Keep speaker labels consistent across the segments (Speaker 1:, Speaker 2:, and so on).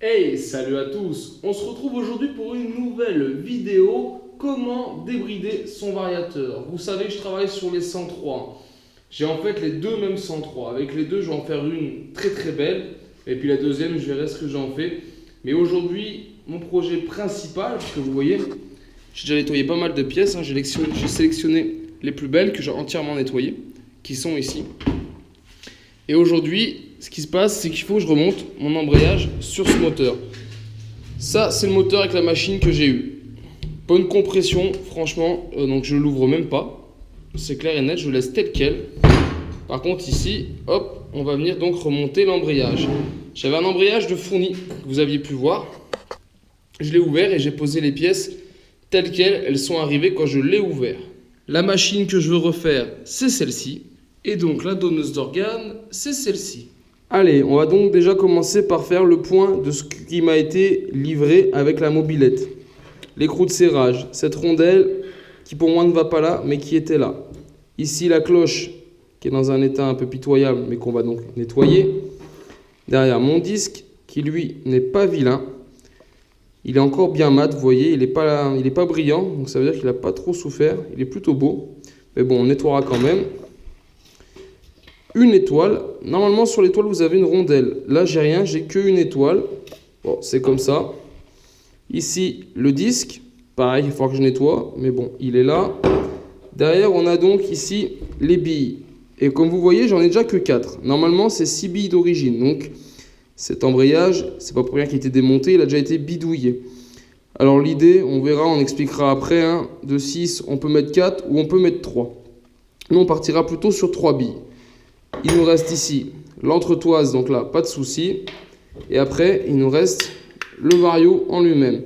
Speaker 1: Hey, salut à tous! On se retrouve aujourd'hui pour une nouvelle vidéo, comment débrider son variateur. Vous savez que je travaille sur les 103. J'ai en fait les deux mêmes 103. Avec les deux, je vais en faire une très très belle. Et puis la deuxième, je verrai ce que j'en fais. Mais aujourd'hui, mon projet principal, parce que vous voyez, j'ai déjà nettoyé pas mal de pièces. J'ai sélectionné les plus belles que j'ai entièrement nettoyées, qui sont ici. Et aujourd'hui, ce qui se passe, c'est qu'il faut que je remonte mon embrayage sur ce moteur. Ça, c'est le moteur avec la machine que j'ai eue. Bonne compression, franchement, donc je l'ouvre même pas. C'est clair et net, je le laisse tel quel. Par contre, ici, hop, on va venir donc remonter l'embrayage. J'avais un embrayage de fourni que vous aviez pu voir. Je l'ai ouvert et j'ai posé les pièces telles quelles elles sont arrivées quand je l'ai ouvert. La machine que je veux refaire, c'est celle-ci. Et donc la donneuse d'organes, c'est celle-ci. Allez, on va donc déjà commencer par faire le point de ce qui m'a été livré avec la mobilette. L'écrou de serrage, cette rondelle qui pour moi ne va pas là, mais qui était là. Ici la cloche qui est dans un état un peu pitoyable, mais qu'on va donc nettoyer. Derrière mon disque qui lui n'est pas vilain. Il est encore bien mat, vous voyez, il n'est pas brillant, donc ça veut dire qu'il n'a pas trop souffert. Il est plutôt beau, mais bon, on nettoiera quand même. Une étoile. Normalement, sur l'étoile, vous avez une rondelle. Là, j'ai rien, j'ai qu'une étoile. Bon, c'est comme ça. Ici, le disque. Pareil, il va falloir que je nettoie. Mais bon, il est là. Derrière, on a donc ici les billes. Et comme vous voyez, j'en ai déjà que 4. Normalement, c'est 6 billes d'origine. Donc, cet embrayage, c'est pas pour rien qu'il a été démonté. Il a déjà été bidouillé. Alors, l'idée, on verra, on expliquera après. Hein, de 6, on peut mettre 4 ou on peut mettre 3. Nous, on partira plutôt sur 3 billes. Il nous reste ici l'entretoise, donc là, pas de souci. Et après, il nous reste le vario en lui-même.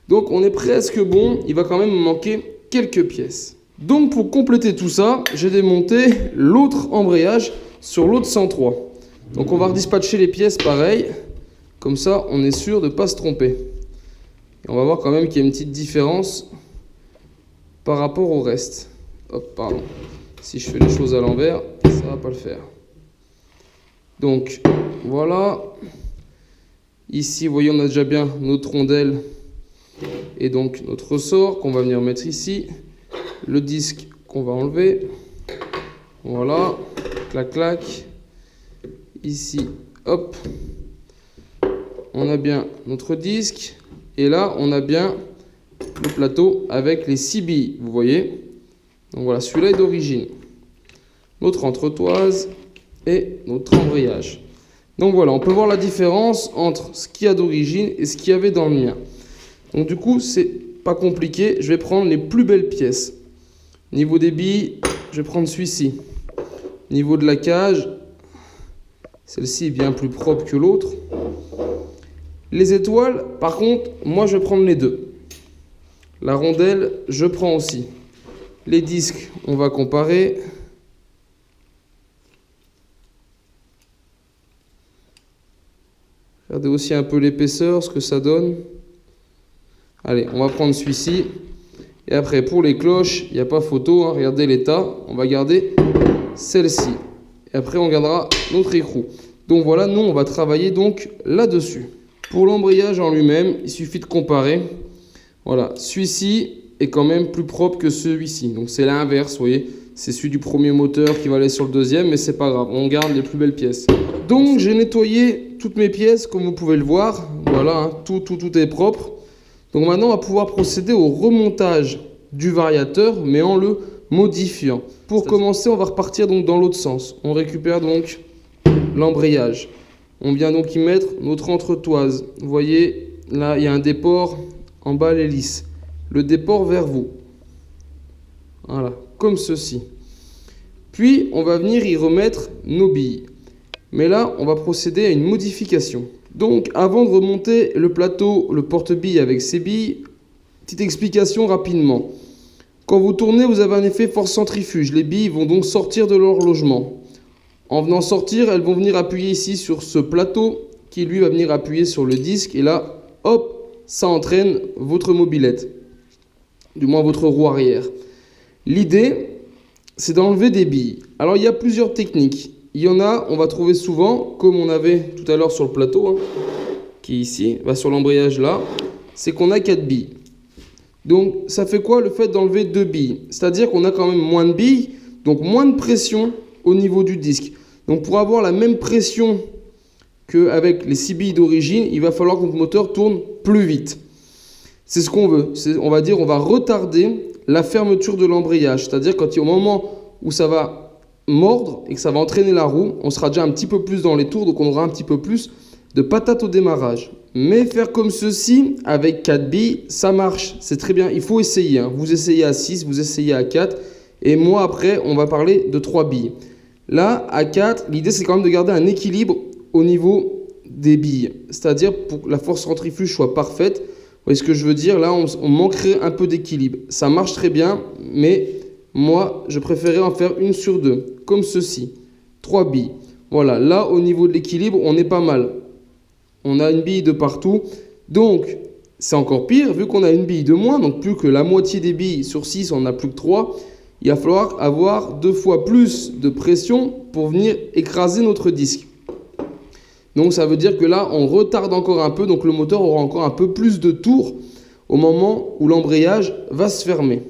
Speaker 1: Donc, on est presque bon. Il va quand même me manquer quelques pièces. Donc, pour compléter tout ça, j'ai démonté l'autre embrayage sur l'autre 103. Donc, on va redispatcher les pièces pareil. Comme ça, on est sûr de ne pas se tromper. Et on va voir quand même qu'il y a une petite différence par rapport au reste. Hop, pardon. Si je fais les choses à l'envers, ça va pas le faire. Donc, voilà. Ici, vous voyez, on a déjà bien notre rondelle et donc notre ressort qu'on va venir mettre ici. Le disque qu'on va enlever. Voilà. Clac, clac. Ici, hop. On a bien notre disque. Et là, on a bien le plateau avec les 6 billes, vous voyez. Donc voilà, celui-là est d'origine. Notre entretoise et notre embrayage. Donc voilà, on peut voir la différence entre ce qu'il y a d'origine et ce qu'il y avait dans le mien. Donc du coup, c'est pas compliqué. Je vais prendre les plus belles pièces. Niveau des billes, je vais prendre celui-ci. Niveau de la cage, celle-ci est bien plus propre que l'autre. Les étoiles, par contre, moi je vais prendre les deux. La rondelle, je prends aussi. Les disques, on va comparer. Regardez aussi un peu l'épaisseur, ce que ça donne. Allez, on va prendre celui-ci. Et après, pour les cloches, il n'y a pas photo. Hein, regardez l'état. On va garder celle-ci. Et après, on gardera notre écrou. Donc voilà, nous, on va travailler donc là-dessus. Pour l'embrayage en lui-même, il suffit de comparer. Voilà, celui-ci est quand même plus propre que celui-ci. Donc c'est l'inverse, vous voyez. C'est celui du premier moteur qui va aller sur le deuxième, mais c'est pas grave, on garde les plus belles pièces. Donc j'ai nettoyé toutes mes pièces, comme vous pouvez le voir. Voilà, hein, tout est propre. Donc maintenant, on va pouvoir procéder au remontage du variateur, mais en le modifiant. Pour commencer, on va repartir donc dans l'autre sens. On récupère donc l'embrayage. On vient donc y mettre notre entretoise. Vous voyez, là, il y a un déport en bas, l'hélice. Le déport vers vous. Voilà, comme ceci. Puis, on va venir y remettre nos billes. Mais là, on va procéder à une modification. Donc, avant de remonter le plateau, le porte-billes avec ses billes, petite explication rapidement. Quand vous tournez, vous avez un effet force centrifuge. Les billes vont donc sortir de leur logement. En venant sortir, elles vont venir appuyer ici sur ce plateau qui, lui, va venir appuyer sur le disque. Et là, hop, ça entraîne votre mobilette. Du moins, votre roue arrière. L'idée, c'est d'enlever des billes. Alors, il y a plusieurs techniques. Il y en a, on va trouver souvent, comme on avait tout à l'heure sur le plateau. Hein. qui est ici, va sur l'embrayage là, c'est qu'on a 4 billes. Donc ça fait quoi le fait d'enlever 2 billes? C'est-à-dire qu'on a quand même moins de billes, donc moins de pression au niveau du disque. Donc pour avoir la même pression qu'avec les 6 billes d'origine, il va falloir que notre moteur tourne plus vite. C'est ce qu'on veut. On va dire on va retarder la fermeture de l'embrayage. C'est-à-dire au moment où ça va mordre et que ça va entraîner la roue, on sera déjà un petit peu plus dans les tours, donc on aura un petit peu plus de patate au démarrage. Mais faire comme ceci, avec 4 billes, ça marche. C'est très bien. Il faut essayer. Hein. Vous essayez à 6, vous essayez à 4. Et moi, après, on va parler de 3 billes. Là, à 4, l'idée, c'est quand même de garder un équilibre au niveau des billes. C'est-à-dire pour que la force centrifuge soit parfaite. Vous voyez ce que je veux dire? Là, on manquerait un peu d'équilibre. Ça marche très bien, mais moi, je préférais en faire une sur 2, comme ceci. 3 billes. Voilà, là, au niveau de l'équilibre, on est pas mal. On a une bille de partout. Donc, c'est encore pire, vu qu'on a une bille de moins, donc plus que la moitié des billes sur 6, on n'a plus que 3. Il va falloir avoir 2 fois plus de pression pour venir écraser notre disque. Donc, ça veut dire que là, on retarde encore un peu, donc le moteur aura encore un peu plus de tours au moment où l'embrayage va se fermer.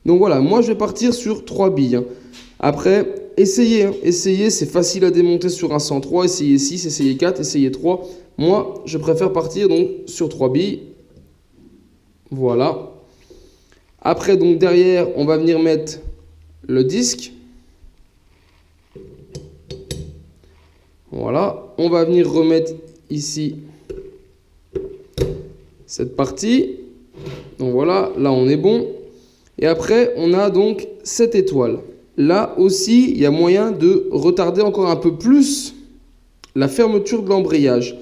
Speaker 1: Donc voilà, moi je vais partir sur 3 billes. Après, essayez, c'est facile à démonter sur un 103, essayez 6, essayez 4, essayez 3. Moi, je préfère partir donc sur 3 billes. Voilà. Après, donc derrière, on va venir mettre le disque. Voilà. On va venir remettre ici cette partie. Donc voilà, là on est bon. Et après, on a donc cette étoile. Là aussi, il y a moyen de retarder encore un peu plus la fermeture de l'embrayage.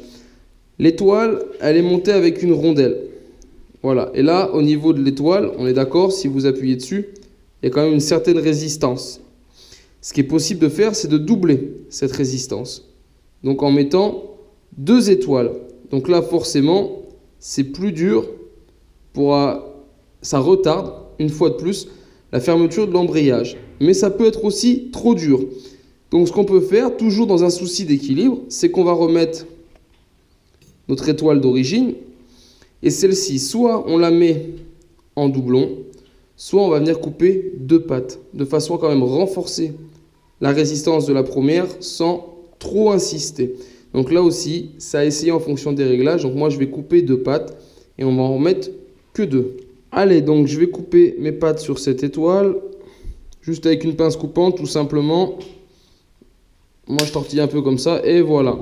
Speaker 1: L'étoile, elle est montée avec une rondelle. Voilà. Et là, au niveau de l'étoile, on est d'accord, si vous appuyez dessus, il y a quand même une certaine résistance. Ce qui est possible de faire, c'est de doubler cette résistance. Donc en mettant 2 étoiles. Donc là, forcément, c'est plus dur. Ça retarde, une fois de plus, la fermeture de l'embrayage. Mais ça peut être aussi trop dur. Donc ce qu'on peut faire, toujours dans un souci d'équilibre, c'est qu'on va remettre notre étoile d'origine. Et celle-ci, soit on la met en doublon, soit on va venir couper 2 pattes, de façon à quand même renforcer la résistance de la première sans trop insister. Donc là aussi, ça a essayé en fonction des réglages. Donc moi, je vais couper 2 pattes et on va en remettre que 2. Allez, donc je vais couper mes pattes sur cette étoile, juste avec une pince coupante, tout simplement. Moi, je tortille un peu comme ça, et voilà.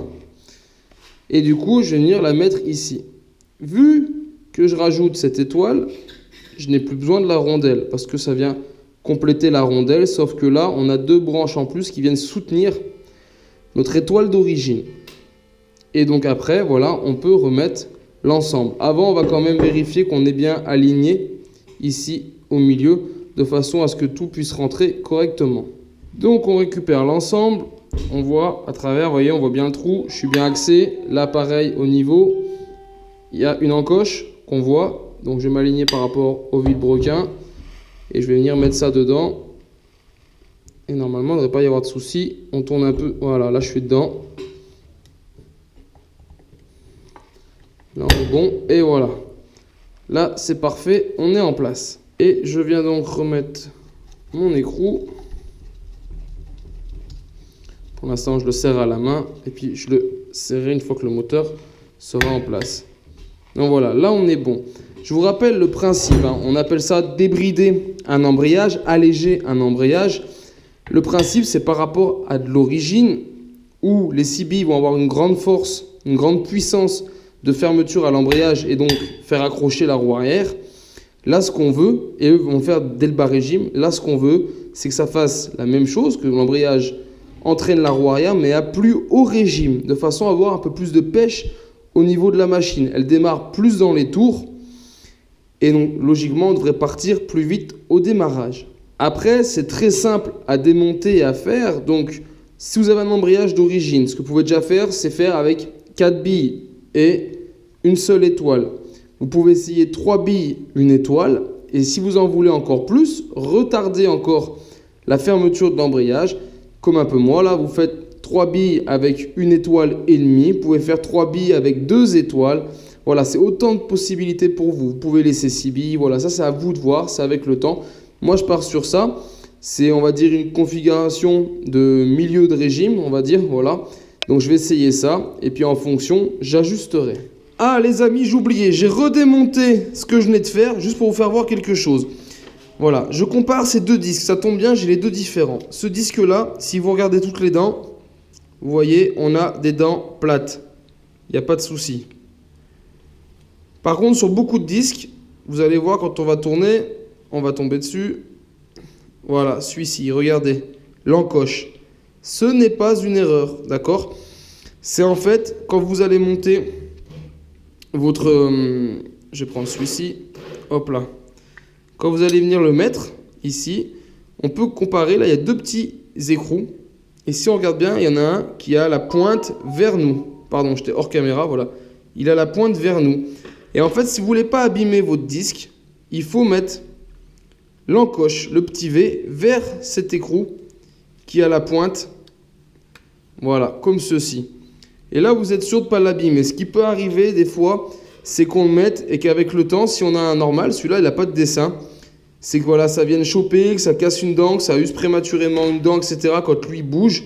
Speaker 1: Et du coup, je vais venir la mettre ici. Vu que je rajoute cette étoile, je n'ai plus besoin de la rondelle, parce que ça vient compléter la rondelle, sauf que là, on a 2 branches en plus qui viennent soutenir notre étoile d'origine. Et donc après, voilà, on peut remettre l'ensemble. Avant, on va quand même vérifier qu'on est bien aligné ici au milieu, de façon à ce que tout puisse rentrer correctement. Donc on récupère l'ensemble, on voit à travers, vous voyez, on voit bien le trou, je suis bien axé. Là pareil, au niveau, il y a une encoche qu'on voit, donc je vais m'aligner par rapport au vilebrequin et je vais venir mettre ça dedans. Et normalement, il ne devrait pas y avoir de souci. On tourne un peu, voilà, là je suis dedans. Là on est bon, et voilà. Là c'est parfait, on est en place. Et je viens donc remettre mon écrou. Pour l'instant je le serre à la main, et puis je le serrai une fois que le moteur sera en place. Donc voilà, là on est bon. Je vous rappelle le principe, hein. On appelle ça débrider un embrayage, alléger un embrayage. Le principe c'est par rapport à de l'origine, où les 6 billes vont avoir une grande force, une grande puissance de fermeture à l'embrayage et donc faire accrocher la roue arrière. Là, ce qu'on veut, et eux vont faire dès le bas régime, là, ce qu'on veut, c'est que ça fasse la même chose, que l'embrayage entraîne la roue arrière, mais à plus haut régime, de façon à avoir un peu plus de pêche au niveau de la machine. Elle démarre plus dans les tours, et donc, logiquement, on devrait partir plus vite au démarrage. Après, c'est très simple à démonter et à faire, donc, si vous avez un embrayage d'origine, ce que vous pouvez déjà faire, c'est faire avec 4 billes et une seule étoile. Vous pouvez essayer 3 billes, une étoile, et si vous en voulez encore plus, retardez encore la fermeture de l'embrayage, comme un peu moi, là, vous faites 3 billes avec une étoile et demie. Vous pouvez faire 3 billes avec 2 étoiles. Voilà, c'est autant de possibilités pour vous. Vous pouvez laisser 6 billes. Voilà, ça c'est à vous de voir, c'est avec le temps. Moi je pars sur ça. C'est, on va dire, une configuration de milieu de régime, on va dire, voilà. Donc je vais essayer ça, et puis en fonction, j'ajusterai. Ah les amis, j'oubliais, j'ai redémonté ce que je venais de faire, juste pour vous faire voir quelque chose. Voilà, je compare ces deux disques, ça tombe bien, j'ai les deux différents. Ce disque-là, si vous regardez toutes les dents, vous voyez, on a des dents plates. Il n'y a pas de souci. Par contre, sur beaucoup de disques, vous allez voir quand on va tourner, on va tomber dessus. Voilà, celui-ci, regardez, l'encoche. Ce n'est pas une erreur, d'accord? C'est en fait, quand vous allez monter votre... je vais prendre celui-ci, hop là. Quand vous allez venir le mettre, ici, on peut comparer, là il y a deux petits écrous. Et si on regarde bien, il y en a un qui a la pointe vers nous. Pardon, j'étais hors caméra, voilà. Il a la pointe vers nous. Et en fait, si vous ne voulez pas abîmer votre disque, il faut mettre l'encoche, le petit V, vers cet écrou qui a la pointe, voilà, comme ceci. Et là, vous êtes sûr de ne pas l'abîmer. Ce qui peut arriver des fois, c'est qu'on le mette et qu'avec le temps, si on a un normal, celui-là, il n'a pas de dessin, c'est que voilà, ça vienne choper, que ça casse une dent, que ça use prématurément une dent, etc. quand lui bouge.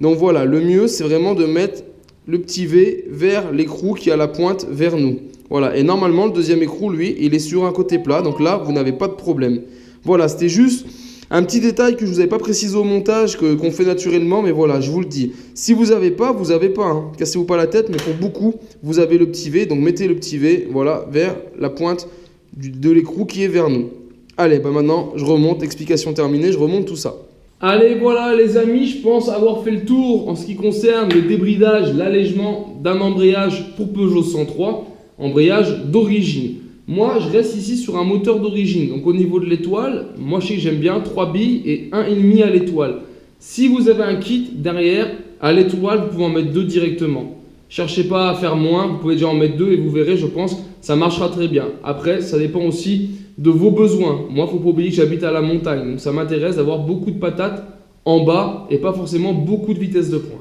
Speaker 1: Donc voilà, le mieux, c'est vraiment de mettre le petit V vers l'écrou qui a la pointe vers nous. Voilà, et normalement, le deuxième écrou, lui, il est sur un côté plat. Donc là, vous n'avez pas de problème. Voilà, c'était juste un petit détail que je ne vous avais pas précisé au montage, qu'on fait naturellement, mais voilà, je vous le dis. Si vous n'avez pas, vous n'avez pas. Hein. Cassez-vous pas la tête, mais pour beaucoup, vous avez le petit V. Donc mettez le petit V, voilà, vers la pointe de l'écrou qui est vers nous. Allez, bah maintenant, je remonte, explication terminée, je remonte tout ça. Allez, voilà les amis, je pense avoir fait le tour en ce qui concerne le débridage, l'allègement d'un embrayage pour Peugeot 103, embrayage d'origine. Moi, je reste ici sur un moteur d'origine. Donc, au niveau de l'étoile, moi, je sais que j'aime bien 3 billes et 1,5 à l'étoile. Si vous avez un kit derrière, à l'étoile, vous pouvez en mettre 2 directement. Cherchez pas à faire moins, vous pouvez déjà en mettre 2 et vous verrez, je pense, ça marchera très bien. Après, ça dépend aussi de vos besoins. Moi, il ne faut pas oublier que j'habite à la montagne. Donc, ça m'intéresse d'avoir beaucoup de patates en bas et pas forcément beaucoup de vitesse de pointe.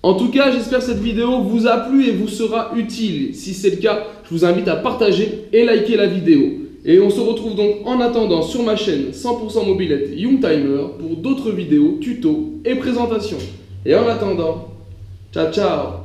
Speaker 1: En tout cas, j'espère que cette vidéo vous a plu et vous sera utile. Si c'est le cas, je vous invite à partager et liker la vidéo. Et on se retrouve donc en attendant sur ma chaîne 100% mobilette Youngtimer pour d'autres vidéos, tutos et présentations. Et en attendant, ciao ciao!